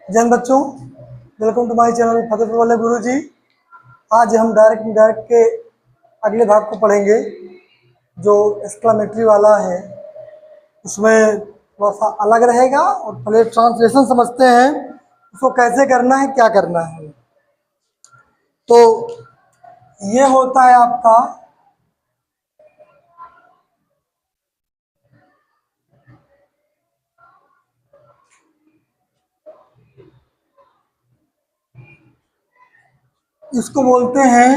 जय हिंद बच्चों, welcome to my channel Fatehpur वाले गुरु जी। आज हम डायरेक्ट के अगले भाग को पढ़ेंगे जो एक्सक्लामेटरी वाला है। उसमें थोड़ा सा अलग रहेगा और पहले ट्रांसलेशन समझते हैं उसको कैसे करना है, क्या करना है। तो ये होता है आपका इसको बोलते हैं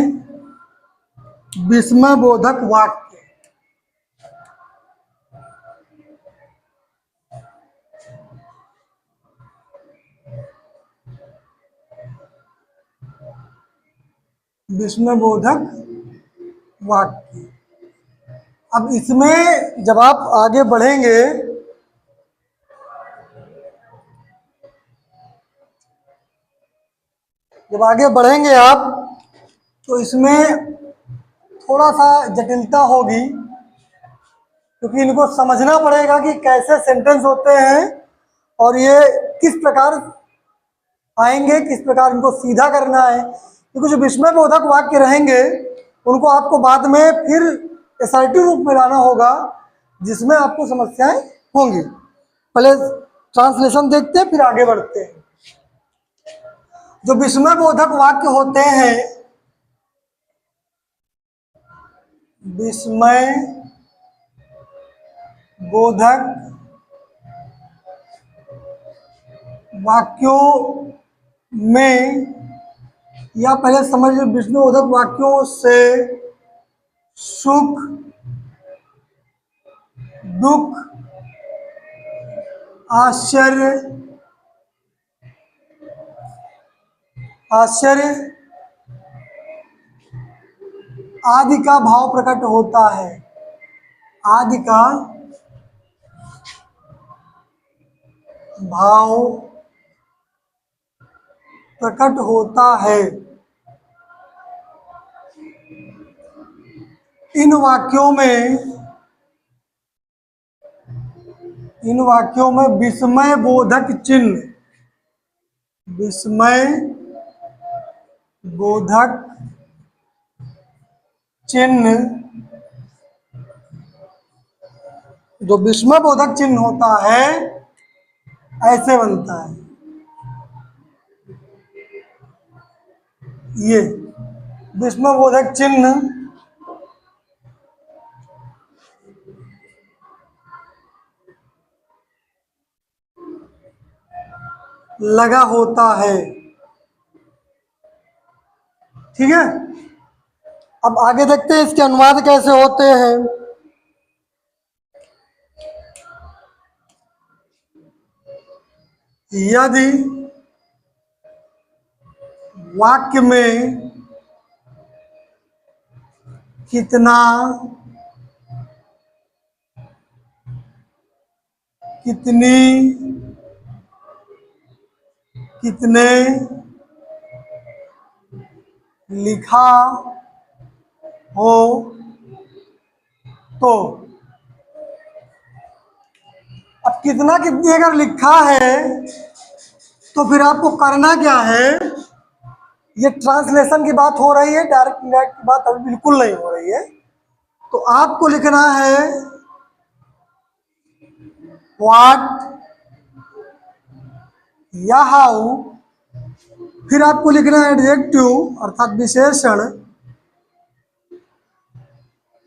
विस्मयबोधक वाक्य। विस्मयबोधक वाक्य। अब इसमें जब आप आगे बढ़ेंगे आप तो इसमें थोड़ा सा जटिलता होगी, क्योंकि इनको समझना पड़ेगा कि कैसे सेंटेंस होते हैं और ये किस प्रकार आएंगे, किस प्रकार इनको सीधा करना है। क्योंकि जो विस्मयबोधक वाक्य रहेंगे उनको आपको बाद में फिर असर्टिव रूप में लाना होगा, जिसमें आपको समस्याएं होंगी। पहले ट्रांसलेशन देखते हैं, फिर आगे बढ़ते हैं। जो विस्मयबोधक वाक्य होते हैं, विस्मय बोधक वाक्यों में, या पहले समझ लो, विस्मयबोधक वाक्यों से सुख, दुख, आश्चर्य आदि का भाव प्रकट होता है। आदि का भाव प्रकट होता है। इन वाक्यों में विस्मय बोधक चिन्ह, विस्मय बोधक चिन्ह, जो विस्मय बोधक चिन्ह होता है ऐसे बनता है। ये विस्मय बोधक चिन्ह लगा होता है। ठीक है, अब आगे देखते हैं इसके अनुवाद कैसे होते हैं। यदि वाक्य में कितना, कितनी, कितने लिखा हो तो, अब कितना कितनी अगर लिखा है तो फिर आपको करना क्या है। ये ट्रांसलेशन की बात हो रही है, डायरेक्ट इंडायरेक्ट की बात अभी बिल्कुल नहीं हो रही है। तो आपको लिखना है व्हाट या हाउ, फिर आपको लिखना है एडजेक्टिव अर्थात विशेषण,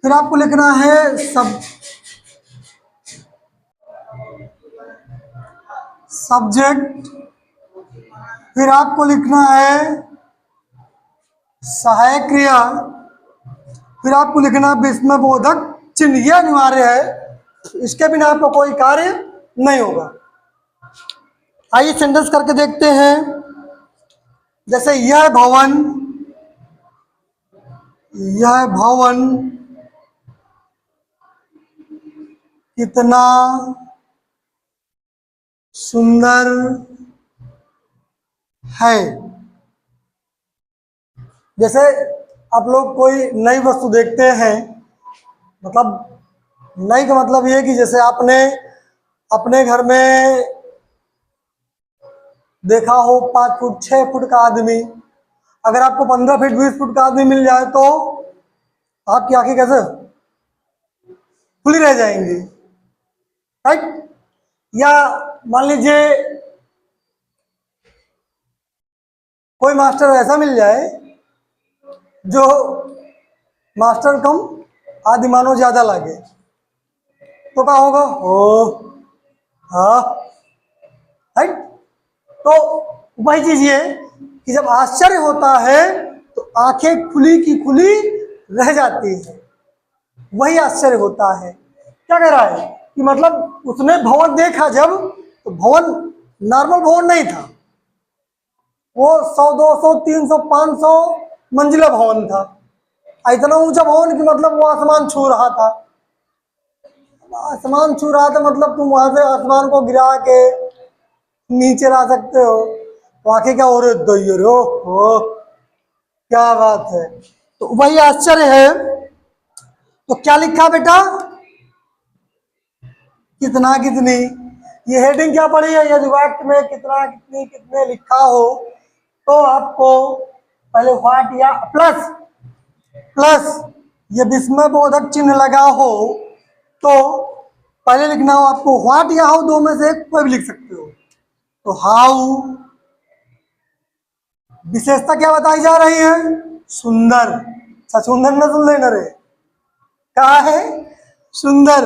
फिर आपको लिखना है सब्जेक्ट, फिर आपको लिखना है सहायक क्रिया, फिर आपको लिखना विस्मयबोधक चिन्ह। यह अनिवार्य है, इसके बिना आपको कोई कार्य नहीं होगा। आइए सेंटेंस करके देखते हैं। जैसे यह भवन कितना सुंदर है। जैसे आप लोग कोई नई वस्तु देखते हैं, मतलब नई का मतलब ये कि जैसे आपने अपने घर में देखा हो 5 फुट 6 फुट का आदमी, अगर आपको 15 फीट 20 फुट का आदमी मिल जाए तो आपकी आंखें कैसे खुली रह जाएंगी, राइट। या मान लीजिए कोई मास्टर ऐसा मिल जाए जो मास्टर कम आदि मानव ज्यादा लगे, तो क्या होगा? ओ हाँ, राइट। तो वही चीज ये कि जब आश्चर्य होता है तो आंखें खुली की खुली रह जाती है, वही आश्चर्य होता है। क्या कह रहा है कि मतलब उसने भवन देखा जब, तो भवन नॉर्मल भवन नहीं था, वो 100 200 300 500 मंजिला भवन था। इतना ऊंचा भवन कि मतलब वो आसमान छू रहा था। आसमान छू रहा था मतलब तुम वहां से आसमान को गिरा के नीचे ला सकते हो, तो आंखें क्या हो रहे दैयो रे, हो क्या बात है। तो वही आश्चर्य है। तो क्या लिखा बेटा? कितना कितनी। ये हेडिंग क्या पड़ी है? यदि वाक्य में कितना कितनी कितने लिखा हो तो आपको पहले व्हाट या प्लस प्लस ये विस्मय बोधक चिन्ह लगा हो तो पहले लिखना हो आपको व्हाट या हाउ, दो में से एक कोई भी लिख सकते हो। तो हाउ विशेषता क्या बताई जा रही है? सुंदर। अच्छा सुंदर न सुन लेना रे, क्या है? सुंदर,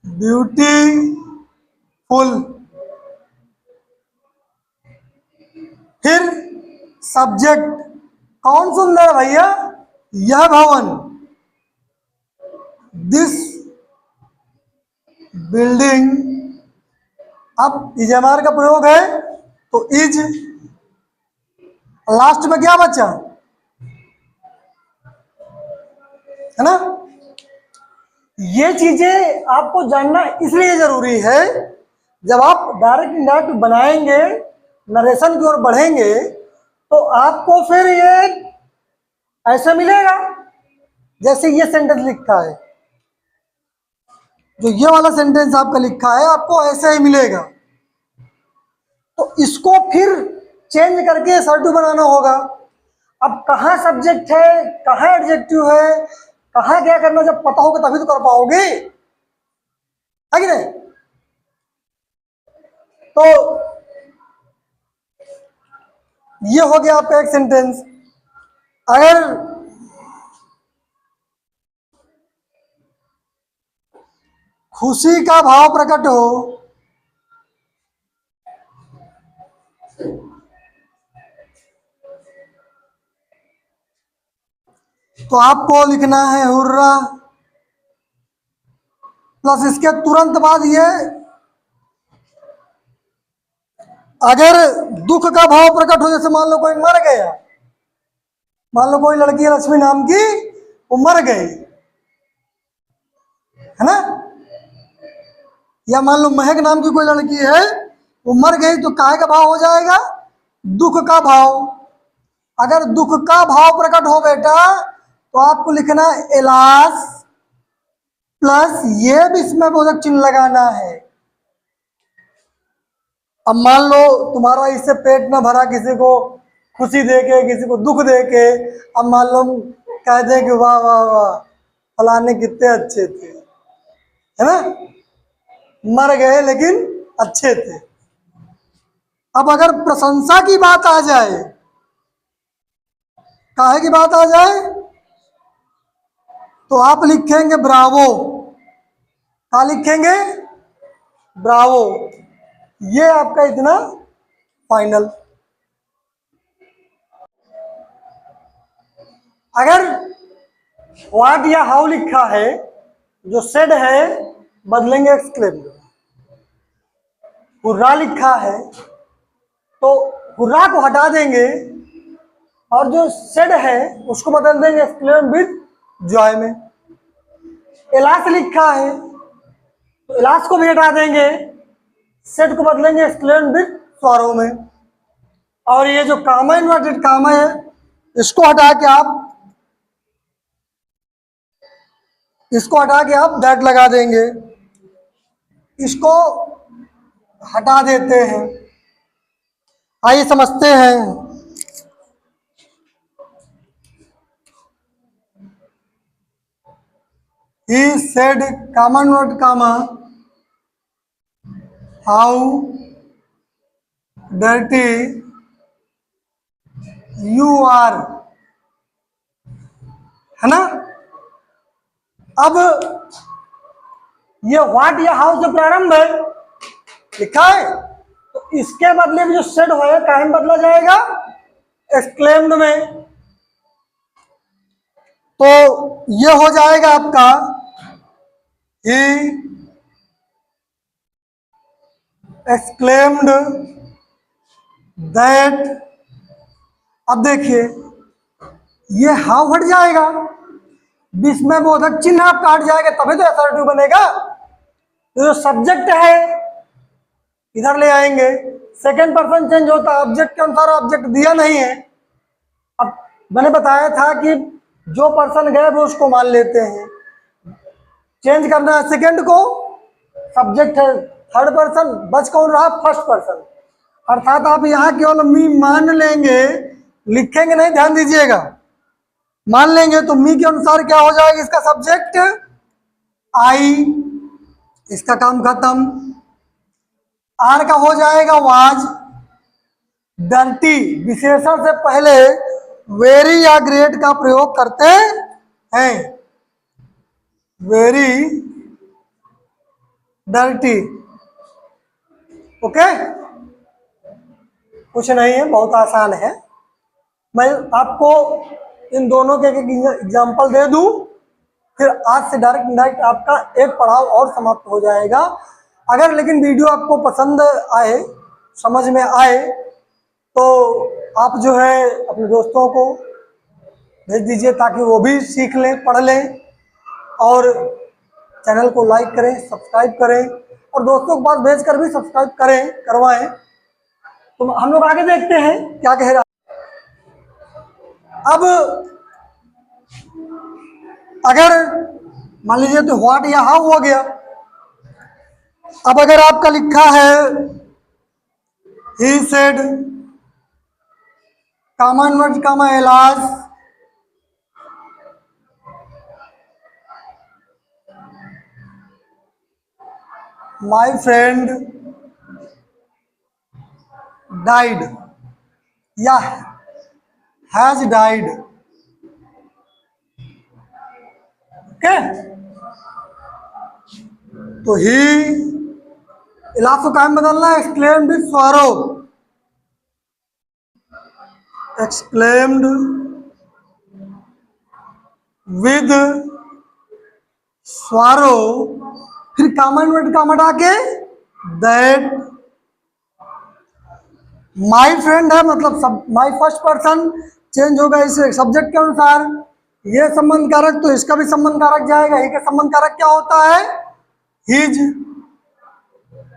ब्यूटीफुल। फिर सब्जेक्ट, कौन सुंदर भैया? यह भवन, दिस बिल्डिंग। अब इजमार का प्रयोग है तो इज, लास्ट में क्या बचा? है ना। ये चीजें आपको जानना इसलिए जरूरी है, जब आप डायरेक्ट इंडायरेक्ट बनाएंगे, नरेशन की ओर बढ़ेंगे, तो आपको फिर ये ऐसा मिलेगा जैसे ये सेंटेंस लिखा है, जो ये वाला सेंटेंस आपका लिखा है आपको ऐसा ही मिलेगा। तो इसको फिर चेंज करके असर्टिव बनाना होगा। अब कहाँ सब्जेक्ट है, कहाँ एडजेक्टिव है, कहाँ क्या करना, जब पता होगा तभी तो कर पाओगे, है कि नहीं। तो ये हो गया आपका एक सेंटेंस। अगर खुशी का भाव प्रकट हो तो आपको लिखना है हुर्रा, प्लस इसके तुरंत बाद ये, अगर दुख का भाव प्रकट हो, जैसे मान लो कोई मर गया, मान लो कोई लड़की है लक्ष्मी नाम की, वो मर गई, है ना। या मान लो महक नाम की कोई लड़की है, वो मर गई, तो काहे का भाव हो जाएगा? दुख का भाव। अगर दुख का भाव प्रकट हो बेटा तो आपको लिखना एलास, प्लस ये भी इसमें बोधक चिन्ह लगाना है। अब मान लो तुम्हारा इससे पेट ना भरा, किसी को खुशी दे के किसी को दुख दे के, अब मान लो कह दे कि वाह वाह वाह फलाने कितने अच्छे थे, है ना, मर गए लेकिन अच्छे थे। अब अगर प्रशंसा की बात आ जाए, काहे की बात आ जाए, तो आप लिखेंगे ब्रावो। क्या लिखेंगे? ब्रावो। ये आपका इतना फाइनल। अगर व्हाट या हाउ लिखा है, जो सेड है बदलेंगे एक्सक्लेम। हुर्रा लिखा है तो हुर्रा को हटा देंगे और जो सेड है उसको बदल देंगे एक्सक्लेम विद जॉय में। एलास लिखा है तो एलास को भी हटा देंगे, सेड को बदलेंगे एक्सक्लेम विद सॉरो में। और ये जो कामा इन्वर्टेड कामा है इसको हटा के आप दैट लगा देंगे। इसको हटा देते हैं। आइए समझते हैं। He said, common word, comma, how dirty you are, है ना। अब ये व्हाट या हाउ से प्रारंभ है, लिखा है, तो इसके बदले में जो सेड होगा काहे में बदला जाएगा, एक्सक्लेम्ड में। तो ये हो जाएगा आपका ही एक्सक्लेम्ड दैट। अब देखिए ये हाउ हट जाएगा, विस्मयबोधक चिन्ह आपका हट जाएगा, तभी तो एसर्टिव बनेगा। तो जो सब्जेक्ट है इधर ले आएंगे, सेकंड पर्सन चेंज होता है, ऑब्जेक्ट के अनुसार ऑब्जेक्ट दिया नहीं है। अब मैंने बताया था कि जो पर्सन गए वो उसको मान लेते हैं, चेंज करना है सेकंड को, सब्जेक्ट है थर्ड पर्सन, बच कौन रहा, फर्स्ट पर्सन। अर्थात आप यहाँ केवल मी मान लेंगे, लिखेंगे नहीं, ध्यान दीजिएगा। मान लेंगे तो मी के अनुसार क्या हो जाएगा, इसका सब्जेक्ट आई, इसका काम खत्म। आर का हो जाएगा वाज, डर्टी विशेषण से पहले वेरी या ग्रेट का प्रयोग करते हैं, वेरी डर्टी। ओके, कुछ नहीं है, बहुत आसान है। मैं आपको इन दोनों के एक एग्जाम्पल दे दूं, फिर आज से डायरेक्ट इनडायरेक्ट आपका एक पड़ाव और समाप्त हो जाएगा। अगर लेकिन वीडियो आपको पसंद आए, समझ में आए, तो आप जो है अपने दोस्तों को भेज दीजिए ताकि वो भी सीख लें, पढ़ लें, और चैनल को लाइक करें, सब्सक्राइब करें, और दोस्तों के पास भेजकर भी सब्सक्राइब करें, करवाएं। तो हम लोग आगे देखते हैं क्या कह रहा। अब अगर मान लीजिए तो व्हाट या हाउ हो गया। अब अगर आपका लिखा है he said, common word comma alas, my friend died या हैज डाइड, ओके। तो ही इलाफ को काम बदलना है, exclaimed with sorrow, exclaimed with sorrow, फिर कॉमन वर्ड का हटा के दैट। माय फ्रेंड है मतलब सब, माय फर्स्ट पर्सन चेंज होगा इस सब्जेक्ट के अनुसार। ये संबंध कारक तो इसका भी संबंध कारक जाएगा। ही का संबंध कारक क्या होता है, हिज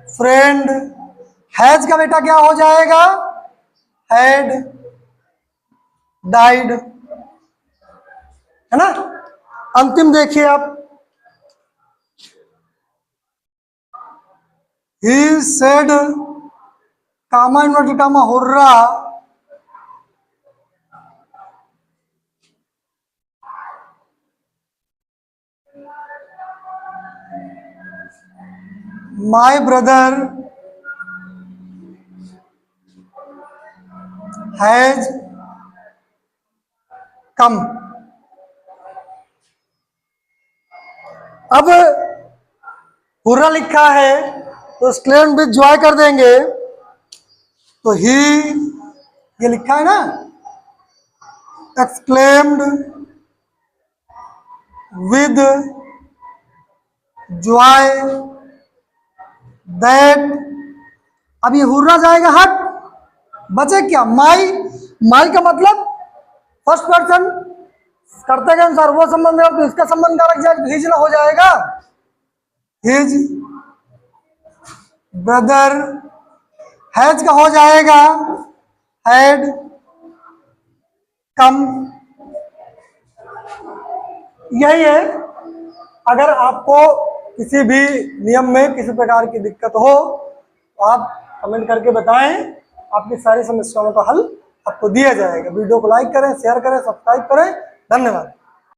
फ्रेंड। हैज का बेटा क्या हो जाएगा, हैड डाइड, है ना। अंतिम देखिए आप, he said comma inverted comma hurrah, my brother has come. अब हुर्रा लिखा है तो एक्सक्लेम विद जॉय कर देंगे। तो ही ये लिखा है ना, एक्सक्लेम्ड विद जॉय दैट। अब ये हुर्रा जाएगा हट, बचे क्या, माई। माई का मतलब फर्स्ट पर्सन करते के अनुसार वो संबंध है, तो इसका संबंध कारक जाएगा, हिज ना हो जाएगा, हिज ब्रदर। हैज का हो जाएगा हैड कम। यही है। अगर आपको किसी भी नियम में किसी प्रकार की दिक्कत हो आप कमेंट करके बताएं, आपकी सारी समस्याओं का हल आपको दिया जाएगा। वीडियो को लाइक करें, शेयर करें, सब्सक्राइब करें। धन्यवाद।